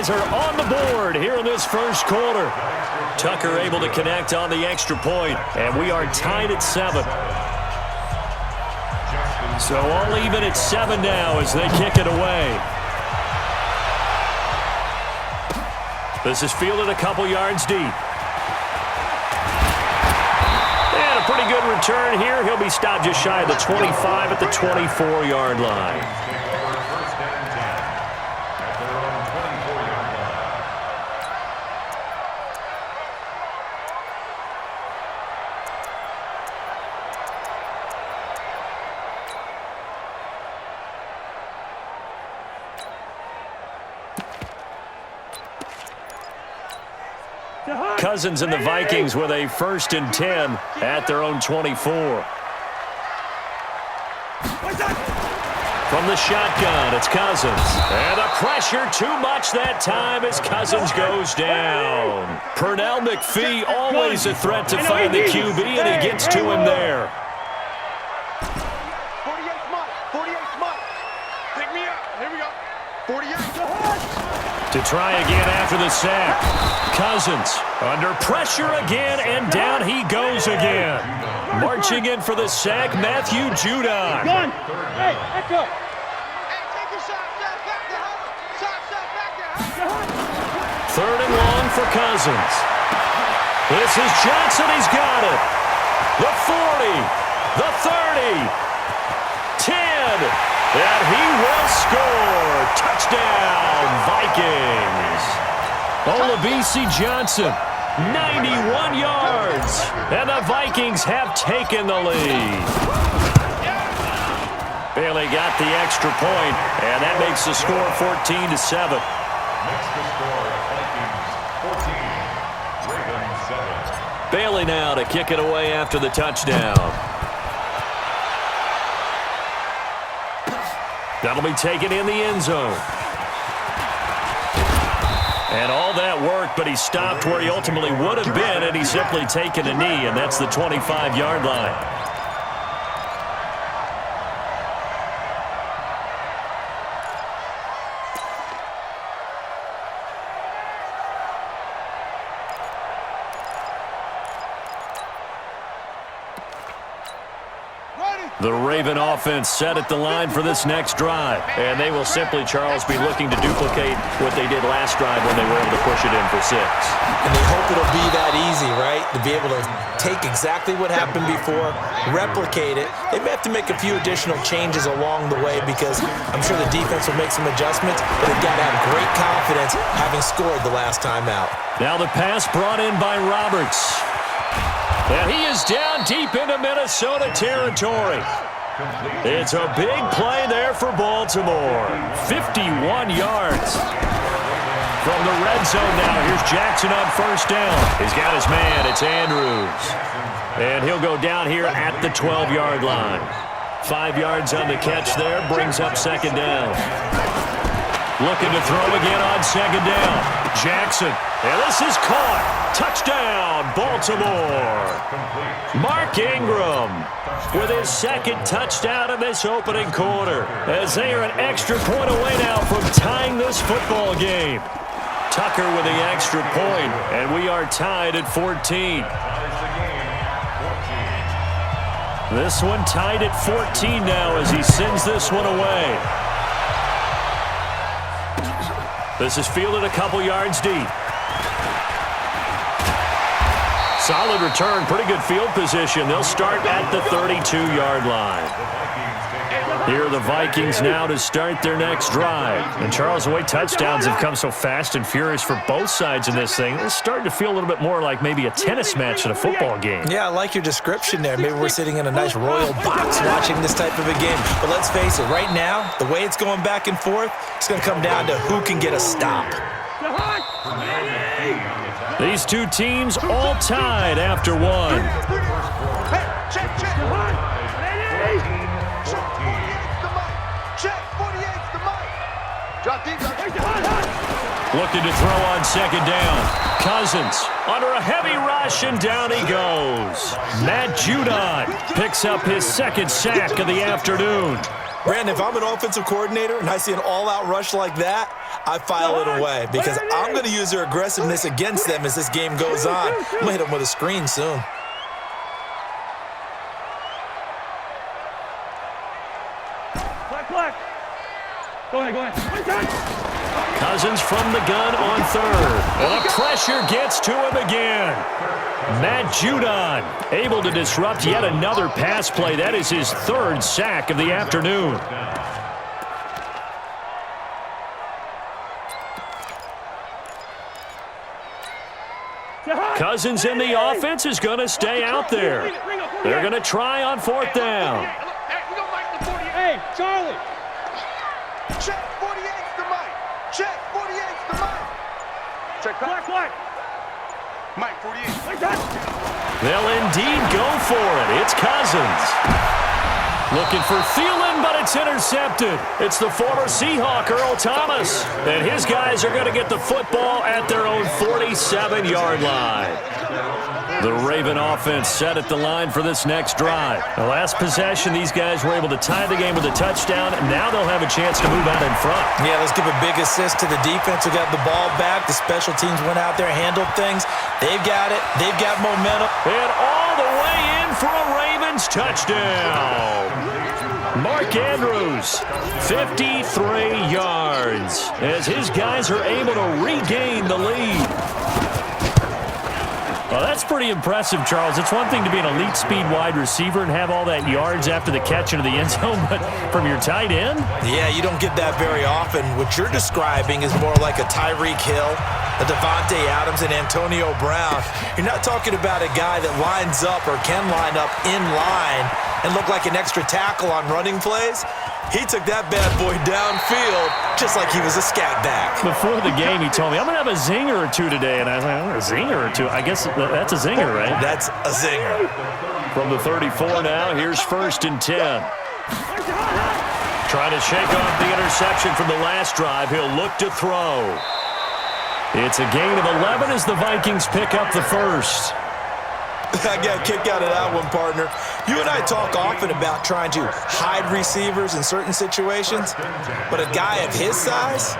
Cowboys are on the board here in this first quarter. Tucker able to connect on the extra point, and we are tied at 7. So all even at 7 now as they kick it away. This is fielded a couple yards deep. And a pretty good return here. He'll be stopped just shy of the 25 at the 24-yard line. Cousins and the Vikings with a 1st and 10 at their own 24. From the shotgun, it's Cousins. And the pressure too much that time as Cousins goes down. Pernell McPhee always a threat to find the QB, and he gets to him there. 48 smart. 48 smart. Pick me up. Here we go. 48. To try again after the sack. Cousins under pressure again, and down he goes again. Marching in for the sack, Matthew Judon. Gun. Hey, echo. Hey, take your shot. Back there. Shot back there. 3rd and long for Cousins. This is Johnson. He's got it. The 40. The 30. 10. And he will score. Touchdown, Vikings. Olabisi Johnson, 91 yards. And the Vikings have taken the lead. Bailey got the extra point, and that makes the score 14-7. Makes the score Vikings 14, Ravens 7. Bailey now to kick it away after the touchdown. That'll be taken in the end zone. And all that work, but he stopped where he ultimately would have been, and he's simply taken a knee, and that's the 25-yard line. The Raven offense set at the line for this next drive. And they will simply, Charles, be looking to duplicate what they did last drive when they were able to push it in for 6. And they hope it'll be that easy, right? To be able to take exactly what happened before, replicate it. They may have to make a few additional changes along the way because I'm sure the defense will make some adjustments, but they've got to have great confidence having scored the last time out. Now the pass brought in by Roberts. And he is down deep into Minnesota territory. It's a big play there for Baltimore. 51 yards. From the red zone now, here's Jackson on 1st down. He's got his man, it's Andrews. And he'll go down here at the 12-yard line. 5 yards on the catch there, brings up 2nd down. Looking to throw again on 2nd down. Jackson, and this is caught. Touchdown, Baltimore. Mark Ingram with his 2nd touchdown in this opening quarter, as they are an extra point away now from tying this football game. Tucker with the extra point, and we are tied at 14. This one tied at 14 now as he sends this one away. This is fielded a couple yards deep. Solid return, pretty good field position. They'll start at the 32-yard line. Here are the Vikings now to start their next drive. And Charles, the way touchdowns have come so fast and furious for both sides in this thing, it's starting to feel a little bit more like maybe a tennis match than a football game. Yeah, I like your description there. Maybe we're sitting in a nice royal box watching this type of a game. But let's face it, right now, the way it's going back and forth, it's going to come down to who can get a stop. These two teams all tied after one. Looking to throw on 2nd down. Cousins under a heavy rush, and down he goes. Matt Judon picks up his 2nd sack of the afternoon. Brandon, if I'm an offensive coordinator and I see an all-out rush like that, I file it away because I'm going to use their aggressiveness against them as this game goes on. I'm going to hit them with a screen soon. Go ahead. Cousins from the gun on third. And the pressure gets to him again. Matt Judon able to disrupt yet another pass play. That is his third sack of the afternoon. Cousins in the offense is going to stay out there. They're going to try on fourth down. Hey, Charlie. Check 48's the mic. Check 48's the mic. Check back. Mike 48. They'll indeed go for it. It's Cousins. Looking for Thielen, but it's intercepted. It's the former Seahawk, Earl Thomas. And his guys are going to get the football at their own 47-yard line. The Raven offense set at the line for this next drive. The last possession, these guys were able to tie the game with a touchdown, and now they'll have a chance to move out in front. Yeah, let's give a big assist to the defense who got the ball back. The special teams went out there, handled things. They've got it. They've got momentum. And all the way in for a Ravens touchdown. Mark Andrews, 53 yards, as his guys are able to regain the lead. Well, that's pretty impressive, Charles. It's one thing to be an elite speed wide receiver and have all that yards after the catch into the end zone, but from your tight end? Yeah, you don't get that very often. What you're describing is more like a Tyreek Hill, a Devontae Adams, and Antonio Brown. You're not talking about a guy that lines up or can line up in line and look like an extra tackle on running plays. He took that bad boy downfield just like he was a scat back. Before the game, he told me, I'm going to have a zinger or two today. And I was like, oh, a zinger or two? I guess that's a zinger, right? That's a zinger. From the 34 now, here's 1st and 10. Trying to shake off the interception from the last drive. He'll look to throw. It's a gain of 11 as the Vikings pick up the first. I got a kick out of that one, partner. You and I talk often about trying to hide receivers in certain situations, but a guy of his size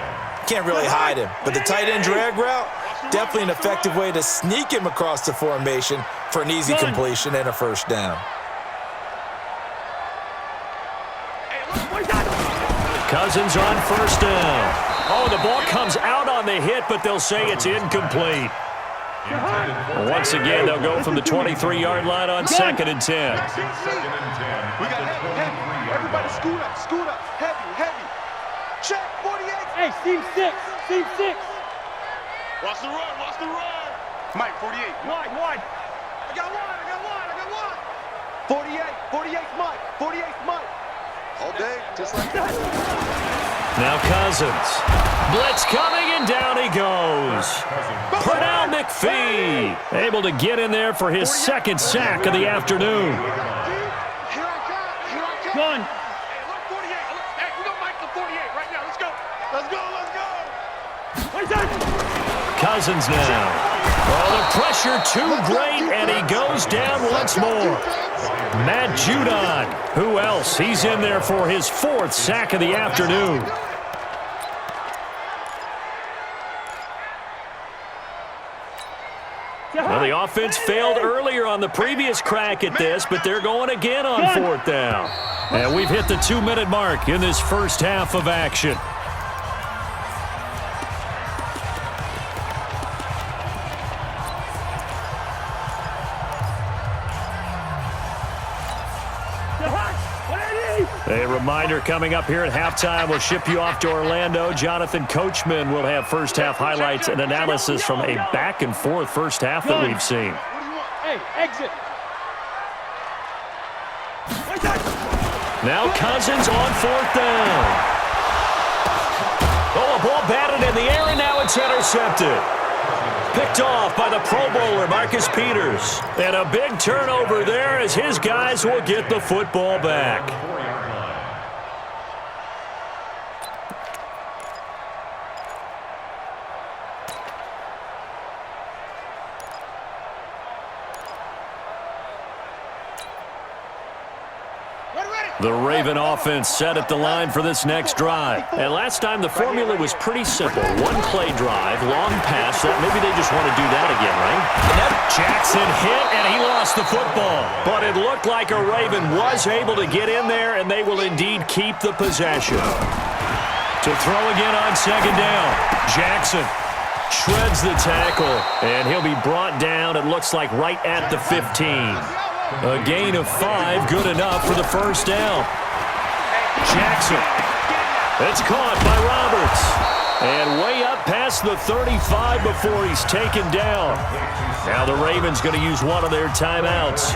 can't really hide him. But the tight end drag route, definitely an effective way to sneak him across the formation for an easy completion and a first down. Cousins on first down. Oh, the ball comes out on the hit, but they'll say it's incomplete. Once again, they'll go from the 23-yard line on 2nd and 10. We got heavy. Everybody scoot up. Heavy. Check 48. Hey, Steve 6. Watch the run. Mike 48. Wide. I got one. 48's Mike. 48's Mike. All day, just like that. Now Cousins. Blitz coming, and down he goes. Pernell McPhee able to get in there for his 2nd sack of the afternoon. Here I come. Gun. Hey, look, 48. Hey, we're going to make the 48 right now. Let's go. Cousins now. Oh, the pressure too great, and he goes down once more. Matt Judon. Who else? He's in there for his 4th sack of the afternoon. Well, the offense failed earlier on the previous crack at this, but they're going again on 4th down. And we've hit the 2-minute mark in this first half of action. A reminder coming up here at halftime. We'll ship you off to Orlando. Jonathan Coachman will have first half highlights and analysis from a back-and-forth first half that we've seen. Hey, exit. Now Cousins on 4th down. Oh, a ball batted in the air, and now it's intercepted. Picked off by the Pro Bowler, Marcus Peters. And a big turnover there as his guys will get the football back. Ready. The Raven offense set at the line for this next drive. And last time the formula was pretty simple. One play drive, long pass. Maybe they just want to do that again, right? Jackson hit, and he lost the football. But it looked like a Raven was able to get in there, and they will indeed keep the possession. To throw again on second down. Jackson shreds the tackle, and he'll be brought down, it looks like, right at the 15. A gain of 5, good enough for the first down. Jackson. It's caught by Roberts. And way up past the 35 before he's taken down. Now the Ravens going to use one of their timeouts.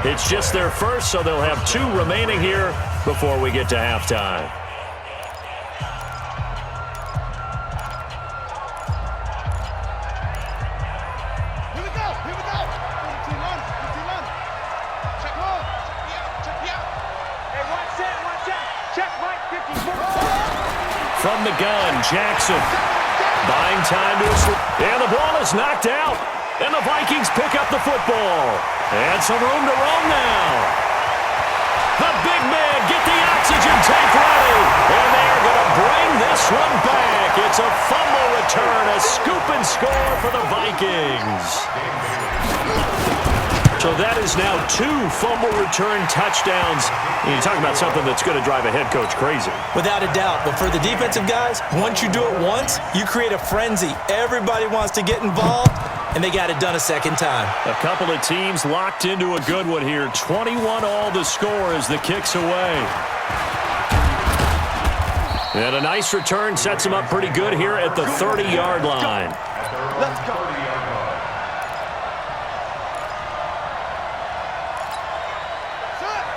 It's just their first, so they'll have 2 remaining here before we get to halftime. From the gun, Jackson buying time to and the ball is knocked out, and the Vikings pick up the football. And some room to roam now. The big man get the oxygen tank ready, and they're going to bring this one back. It's a fumble return, a scoop and score for the Vikings. So that is now 2 fumble return touchdowns. You're talking about something that's going to drive a head coach crazy. Without a doubt. But for the defensive guys, once you do it once, you create a frenzy. Everybody wants to get involved, and they got it done a second time. A couple of teams locked into a good one here. 21 all the score as the kick's away. And a nice return sets them up pretty good here at the 30-yard line. Let's go.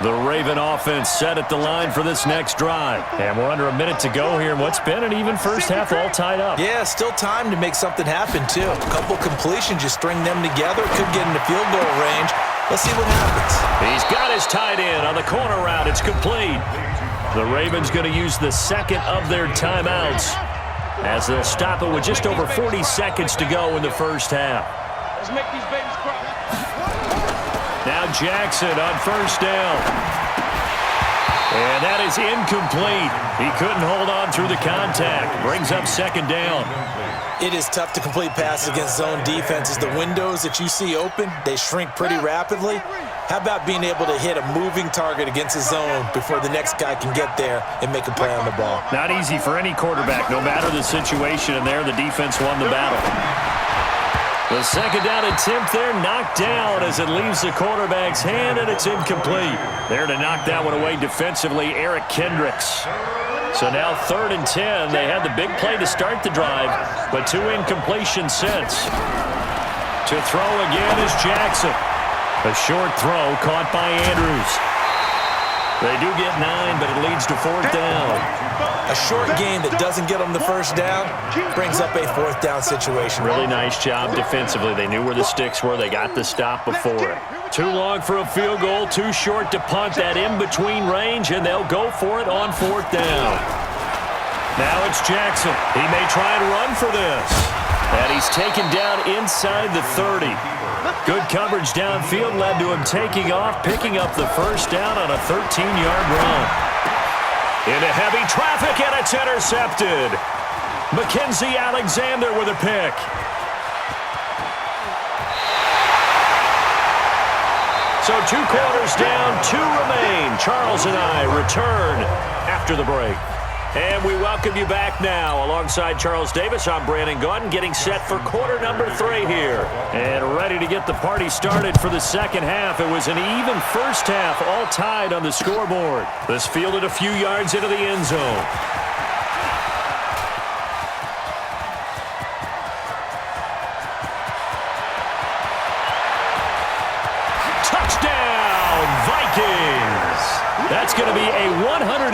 The Raven offense set at the line for this next drive. And we're under a minute to go here in what's been an even first half, all tied up. Yeah, still time to make something happen, too. A couple completions, you string them together, could get into field goal range. Let's see what happens. He's got his tight end on the corner route. It's complete. The Ravens going to use the second of their timeouts as they'll stop it with just over 40 seconds to go in the first half. Let's make these babies cry. Now Jackson on first down. And that is incomplete. He couldn't hold on through the contact. Brings up second down. It is tough to complete passes against zone defenses. The windows that you see open, they shrink pretty rapidly. How about being able to hit a moving target against a zone before the next guy can get there and make a play on the ball? Not easy for any quarterback, no matter the situation, and there the defense won the battle. The second down attempt there knocked down as it leaves the quarterback's hand, and it's incomplete. There to knock that one away defensively, Eric Kendricks. So now 3rd and 10. They had the big play to start the drive, but 2 incompletions since. To throw again is Jackson. A short throw caught by Andrews. They do get 9, but it leads to 4th down. A short game that doesn't get them the first down brings up a 4th down situation. Really nice job defensively. They knew where the sticks were. They got the stop before it. Too long for a field goal, too short to punt that in-between range, and they'll go for it on 4th down. Now it's Jackson. He may try and run for this. And he's taken down inside the 30. Good coverage downfield led to him taking off, picking up the first down on a 13-yard run. Into heavy traffic, and it's intercepted. Mackenzie Alexander with a pick. So 2 quarters down, 2 remain. Charles and I return after the break. And we welcome you back now. Alongside Charles Davis, I'm Brandon Gaudin, getting set for quarter number 3 here. And ready to get the party started for the second half. It was an even first half, all tied on the scoreboard. This fielded a few yards into the end zone. Touchdown, Vikings! That's going to be a 100.